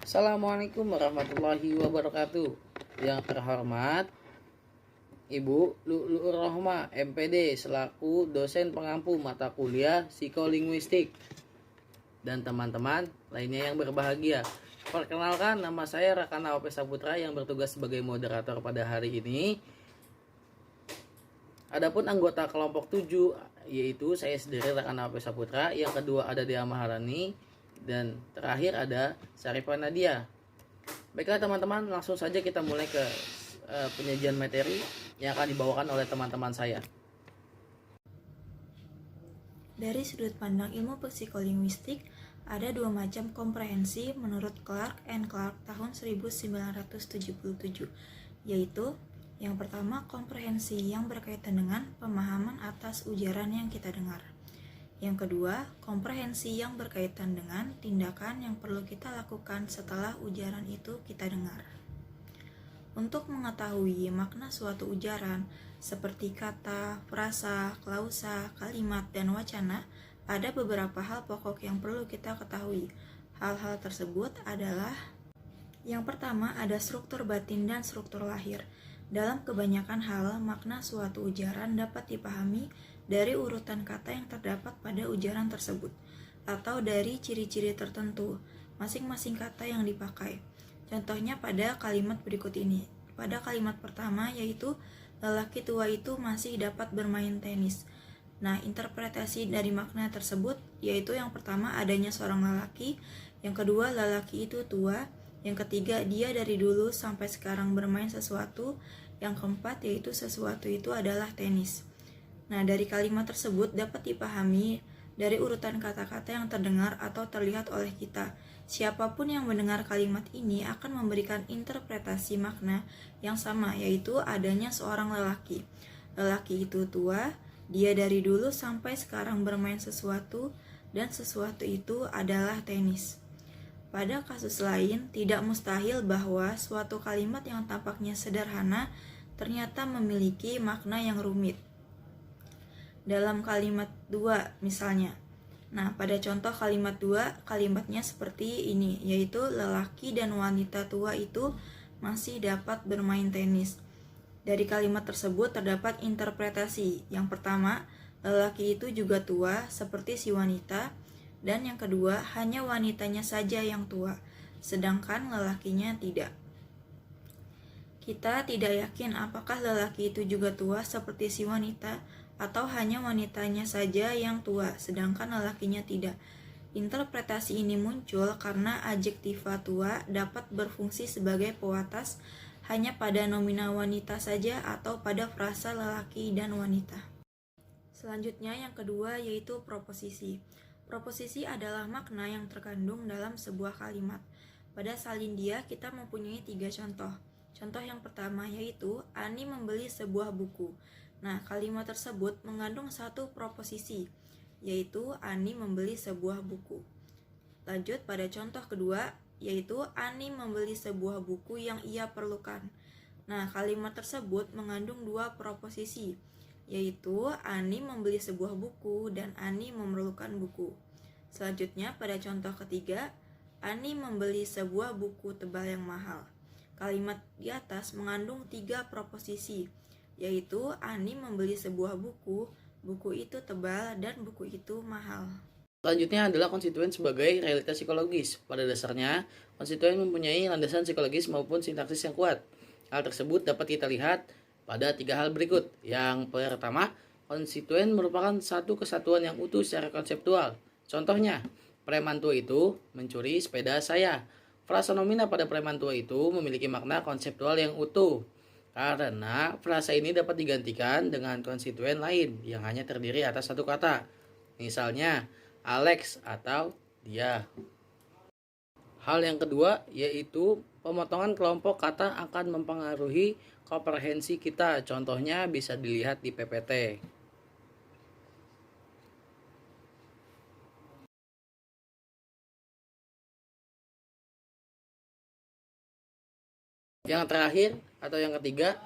Assalamualaikum warahmatullahi wabarakatuh. Yang terhormat Ibu Lu'lu'ur Rohmah, MPD, selaku dosen pengampu mata kuliah psikolinguistik, dan teman-teman lainnya yang berbahagia. Perkenalkan, nama saya Rakana Ope Saputra yang bertugas sebagai moderator pada hari ini. Adapun anggota kelompok 7 yaitu saya sendiri Rakana Ope Saputra, yang kedua ada Dea Maharani, dan terakhir ada Sarifah Nadia. Baiklah teman-teman, langsung saja kita mulai ke penyajian materi yang akan dibawakan oleh teman-teman saya. Dari sudut pandang ilmu psikolinguistik, ada dua macam komprehensi menurut Clark and Clark tahun 1977, yaitu yang pertama komprehensi yang berkaitan dengan pemahaman atas ujaran yang kita dengar. Yang kedua, komprehensi yang berkaitan dengan tindakan yang perlu kita lakukan setelah ujaran itu kita dengar. Untuk mengetahui makna suatu ujaran, seperti kata, frasa, klausa, kalimat, dan wacana, ada beberapa hal pokok yang perlu kita ketahui. Hal-hal tersebut adalah: yang pertama, ada struktur batin dan struktur lahir. Dalam kebanyakan hal, makna suatu ujaran dapat dipahami dari urutan kata yang terdapat pada ujaran tersebut, atau dari ciri-ciri tertentu masing-masing kata yang dipakai. Contohnya pada kalimat berikut ini. Pada kalimat pertama, yaitu lelaki tua itu masih dapat bermain tenis. Nah, interpretasi dari makna tersebut yaitu yang pertama adanya seorang lelaki, yang kedua lelaki itu tua, yang ketiga dia dari dulu sampai sekarang bermain sesuatu, yang keempat yaitu sesuatu itu adalah tenis. Nah, dari kalimat tersebut dapat dipahami dari urutan kata-kata yang terdengar atau terlihat oleh kita. Siapapun yang mendengar kalimat ini akan memberikan interpretasi makna yang sama, yaitu adanya seorang lelaki. Lelaki itu tua, dia dari dulu sampai sekarang bermain sesuatu, dan sesuatu itu adalah tenis. Pada kasus lain, tidak mustahil bahwa suatu kalimat yang tampaknya sederhana ternyata memiliki makna yang rumit. Dalam kalimat 2 misalnya. Nah, pada contoh kalimat 2, kalimatnya seperti ini, yaitu lelaki dan wanita tua itu masih dapat bermain tenis. Dari kalimat tersebut terdapat interpretasi. Yang pertama, lelaki itu juga tua seperti si wanita, dan yang kedua, hanya wanitanya saja yang tua, sedangkan lelakinya tidak. Kita tidak yakin apakah lelaki itu juga tua seperti si wanita, atau hanya wanitanya saja yang tua, sedangkan lelakinya tidak. Interpretasi ini muncul karena adjektiva tua dapat berfungsi sebagai pewatas hanya pada nominal wanita saja atau pada frasa lelaki dan wanita. Selanjutnya yang kedua yaitu proposisi. Proposisi adalah makna yang terkandung dalam sebuah kalimat. Pada Salindia kita mempunyai 3 contoh. Contoh yang pertama yaitu Ani membeli sebuah buku. Nah, kalimat tersebut mengandung satu proposisi, yaitu Ani membeli sebuah buku. Lanjut pada contoh kedua, yaitu Ani membeli sebuah buku yang ia perlukan. Nah, kalimat tersebut mengandung 2 proposisi, yaitu Ani membeli sebuah buku dan Ani memerlukan buku. Selanjutnya pada contoh ketiga, Ani membeli sebuah buku tebal yang mahal. Kalimat di atas mengandung 3 proposisi, yaitu Ani membeli sebuah buku, buku itu tebal, dan buku itu mahal. Selanjutnya adalah konstituen sebagai realitas psikologis. Pada dasarnya, konstituen mempunyai landasan psikologis maupun sintaksis yang kuat. Hal tersebut dapat kita lihat pada 3 hal berikut. Yang pertama, konstituen merupakan satu kesatuan yang utuh secara konseptual. Contohnya, preman tua itu mencuri sepeda saya. Frasa nomina pada preman tua itu memiliki makna konseptual yang utuh, karena frasa ini dapat digantikan dengan konstituen lain yang hanya terdiri atas satu kata. Misalnya, Alex atau dia. Hal yang kedua yaitu pemotongan kelompok kata akan mempengaruhi komprehensi kita. Contohnya bisa dilihat di PPT. Yang terakhir atau yang ketiga,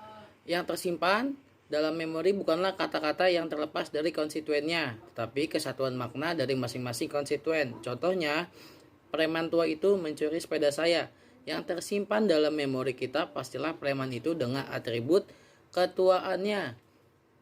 yang tersimpan dalam memori bukanlah kata-kata yang terlepas dari konstituennya, tetapi kesatuan makna dari masing-masing konstituen. Contohnya, preman tua itu mencuri sepeda saya. Yang tersimpan dalam memori kita pastilah preman itu dengan atribut ketuaannya.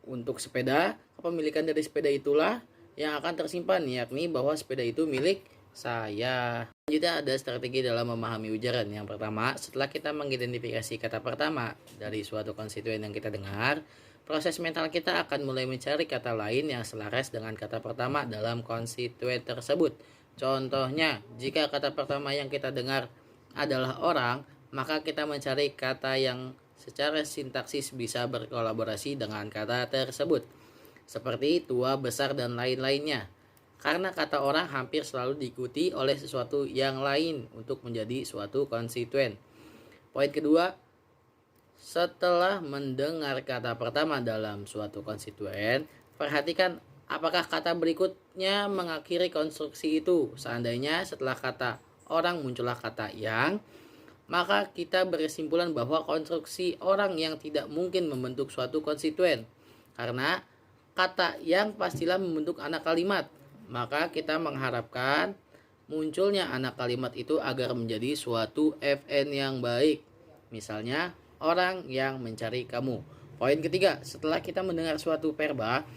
Untuk sepeda, kepemilikan dari sepeda itulah yang akan tersimpan, yakni bahwa sepeda itu milik saya. Selanjutnya ada strategi dalam memahami ujaran. Yang pertama, setelah kita mengidentifikasi kata pertama dari suatu konstituen yang kita dengar, proses mental kita akan mulai mencari kata lain yang selaras dengan kata pertama dalam konstituen tersebut. Contohnya, jika kata pertama yang kita dengar adalah orang, maka kita mencari kata yang secara sintaksis bisa berkolaborasi dengan kata tersebut, seperti tua, besar, dan lain-lainnya. Karena kata orang hampir selalu diikuti oleh sesuatu yang lain untuk menjadi suatu konstituen. Poin kedua, setelah mendengar kata pertama dalam suatu konstituen, perhatikan apakah kata berikutnya mengakhiri konstruksi itu. Seandainya setelah kata orang muncullah kata yang, maka kita berkesimpulan bahwa konstruksi orang yang tidak mungkin membentuk suatu konstituen. Karena kata yang pastilah membentuk anak kalimat, maka kita mengharapkan munculnya anak kalimat itu agar menjadi suatu FN yang baik. Misalnya, orang yang mencari kamu. Poin ketiga, setelah kita mendengar suatu verba,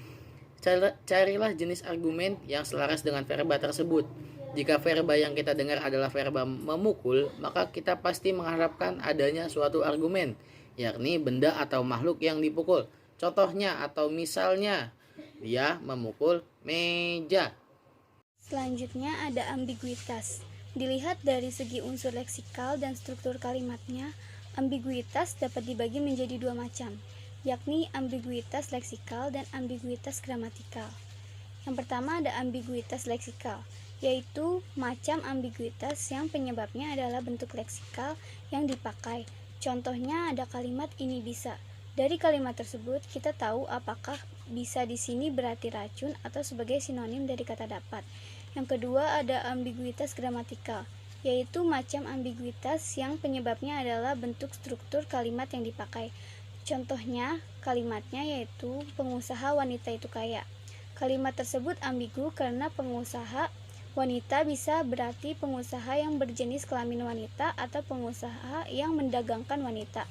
carilah jenis argumen yang selaras dengan verba tersebut. Jika verba yang kita dengar adalah verba memukul, maka kita pasti mengharapkan adanya suatu argumen, yakni benda atau makhluk yang dipukul. Contohnya atau misalnya, dia memukul meja. Selanjutnya ada ambiguitas. Dilihat dari segi unsur leksikal dan struktur kalimatnya, ambiguitas dapat dibagi menjadi dua macam, yakni ambiguitas leksikal dan ambiguitas gramatikal. Yang pertama ada ambiguitas leksikal, yaitu macam ambiguitas yang penyebabnya adalah bentuk leksikal yang dipakai. Contohnya ada kalimat ini bisa. Dari kalimat tersebut kita tahu apakah bisa di sini berarti racun atau sebagai sinonim dari kata dapat. Yang kedua ada ambiguitas gramatikal, yaitu macam ambiguitas yang penyebabnya adalah bentuk struktur kalimat yang dipakai. Contohnya kalimatnya yaitu pengusaha wanita itu kaya. Kalimat tersebut ambigu karena pengusaha wanita bisa berarti pengusaha yang berjenis kelamin wanita atau pengusaha yang mendagangkan wanita.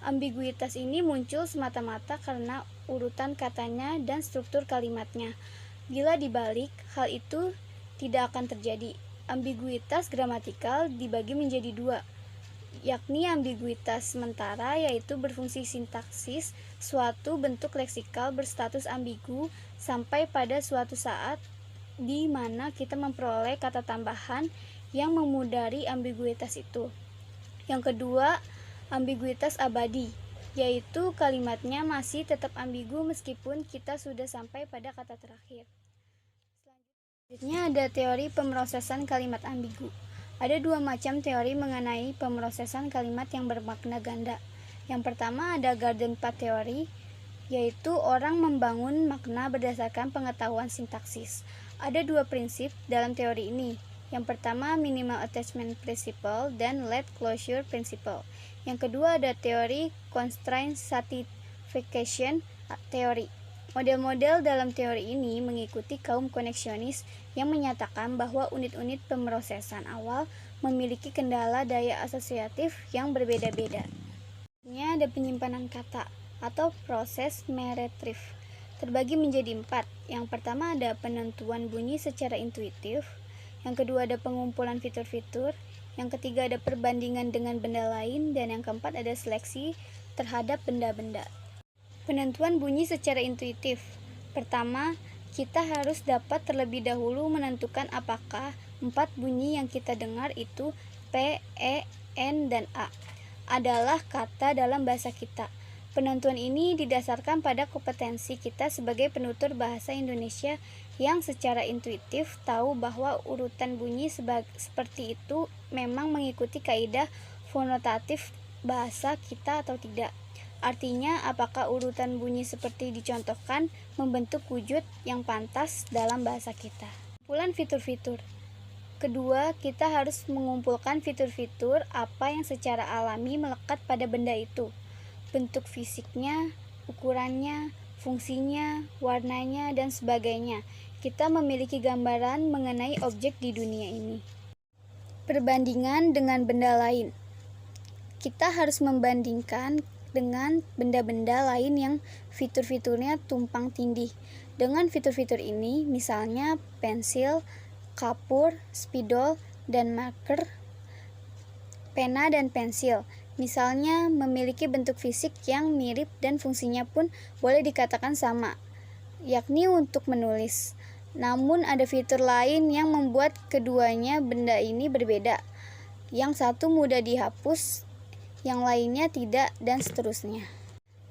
Ambiguitas ini muncul semata-mata karena urutan katanya dan struktur kalimatnya. Bila dibalik, hal itu tidak akan terjadi. Ambiguitas gramatikal dibagi menjadi dua, yakni ambiguitas sementara yaitu berfungsi sintaksis, suatu bentuk leksikal berstatus ambigu sampai pada suatu saat di mana kita memperoleh kata tambahan yang memudari ambiguitas itu. Yang kedua, ambiguitas abadi, yaitu kalimatnya masih tetap ambigu meskipun kita sudah sampai pada kata terakhir. Selanjutnya ada teori pemrosesan kalimat ambigu. Ada dua macam teori mengenai pemrosesan kalimat yang bermakna ganda. Yang pertama ada garden path theory, yaitu orang membangun makna berdasarkan pengetahuan sintaksis. Ada dua prinsip dalam teori ini. Yang pertama minimal attachment principle dan lead closure principle. Yang kedua ada teori constraint satisfaction theory. Model-model dalam teori ini mengikuti kaum koneksionis yang menyatakan bahwa unit-unit pemrosesan awal memiliki kendala daya asosiatif yang berbeda-beda. Ini ada penyimpanan kata atau proses meretrieve. Terbagi menjadi 4. Yang pertama ada penentuan bunyi secara intuitif. Yang kedua ada pengumpulan fitur-fitur. Yang ketiga ada perbandingan dengan benda lain. Dan yang keempat ada seleksi terhadap benda-benda. Penentuan bunyi secara intuitif. Pertama, kita harus dapat terlebih dahulu menentukan apakah 4 bunyi yang kita dengar itu P, E, N, dan A adalah kata dalam bahasa kita. Penentuan ini didasarkan pada kompetensi kita sebagai penutur bahasa Indonesia yang secara intuitif tahu bahwa urutan bunyi seperti itu memang mengikuti kaidah fonotatif bahasa kita atau tidak. Artinya, apakah urutan bunyi seperti dicontohkan membentuk wujud yang pantas dalam bahasa kita. Kumpulan fitur-fitur. Kedua, kita harus mengumpulkan fitur-fitur apa yang secara alami melekat pada benda itu. Bentuk fisiknya, ukurannya, fungsinya, warnanya, dan sebagainya. Kita memiliki gambaran mengenai objek di dunia ini. Perbandingan dengan benda lain. Kita harus membandingkan dengan benda-benda lain yang fitur-fiturnya tumpang tindih. Dengan fitur-fitur ini, misalnya pensil, kapur, spidol, dan marker, pena dan pensil, misalnya memiliki bentuk fisik yang mirip dan fungsinya pun boleh dikatakan sama, yakni untuk menulis. Namun ada fitur lain yang membuat keduanya benda ini berbeda. Yang satu mudah dihapus, yang lainnya tidak, dan seterusnya.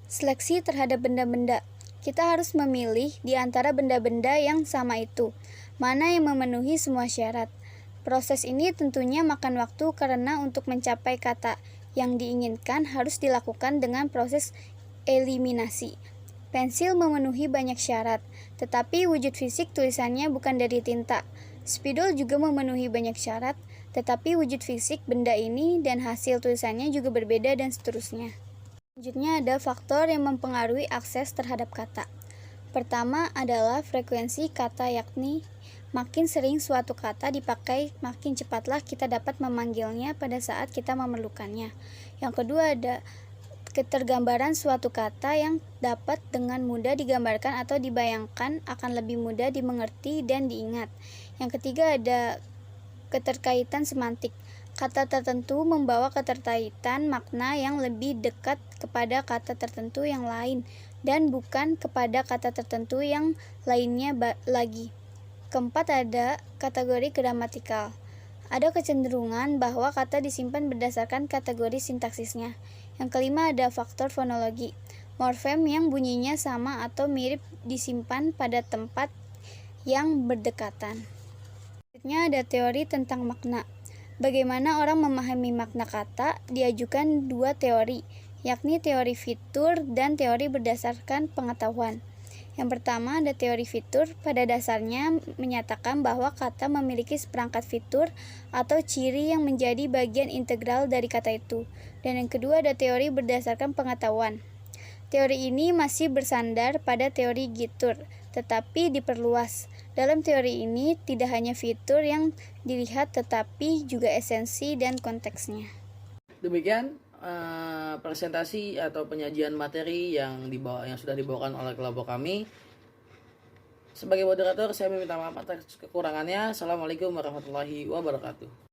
Seleksi terhadap benda-benda. Kita harus memilih di antara benda-benda yang sama itu, mana yang memenuhi semua syarat. Proses ini tentunya makan waktu karena untuk mencapai kata yang diinginkan harus dilakukan dengan proses eliminasi. Pensil memenuhi banyak syarat, tetapi wujud fisik tulisannya bukan dari tinta. Spidol juga memenuhi banyak syarat, tetapi wujud fisik benda ini dan hasil tulisannya juga berbeda, dan seterusnya. Selanjutnya ada faktor yang mempengaruhi akses terhadap kata. Pertama adalah frekuensi kata, yakni makin sering suatu kata dipakai, makin cepatlah kita dapat memanggilnya pada saat kita memerlukannya. Yang kedua ada ketergambaran suatu kata yang dapat dengan mudah digambarkan atau dibayangkan akan lebih mudah dimengerti dan diingat. Yang ketiga ada keterkaitan semantik. Kata tertentu membawa keterkaitan makna yang lebih dekat kepada kata tertentu yang lain dan bukan kepada kata tertentu yang lainnya lagi. Keempat ada kategori gramatikal. Ada kecenderungan bahwa kata disimpan berdasarkan kategori sintaksisnya. Yang kelima ada faktor fonologi. Morfem yang bunyinya sama atau mirip disimpan pada tempat yang berdekatan. Selanjutnya ada teori tentang makna. Bagaimana orang memahami makna kata diajukan dua teori, yakni teori fitur dan teori berdasarkan pengetahuan. Yang pertama ada teori fitur, pada dasarnya menyatakan bahwa kata memiliki seperangkat fitur atau ciri yang menjadi bagian integral dari kata itu. Dan yang kedua ada teori berdasarkan pengetahuan. Teori ini masih bersandar pada teori Gitur, tetapi diperluas. Dalam teori ini tidak hanya fitur yang dilihat tetapi juga esensi dan konteksnya. Demikian presentasi atau penyajian materi yang sudah dibawakan oleh kelompok kami. Sebagai moderator saya meminta maaf atas kekurangannya. Assalamualaikum warahmatullahi wabarakatuh.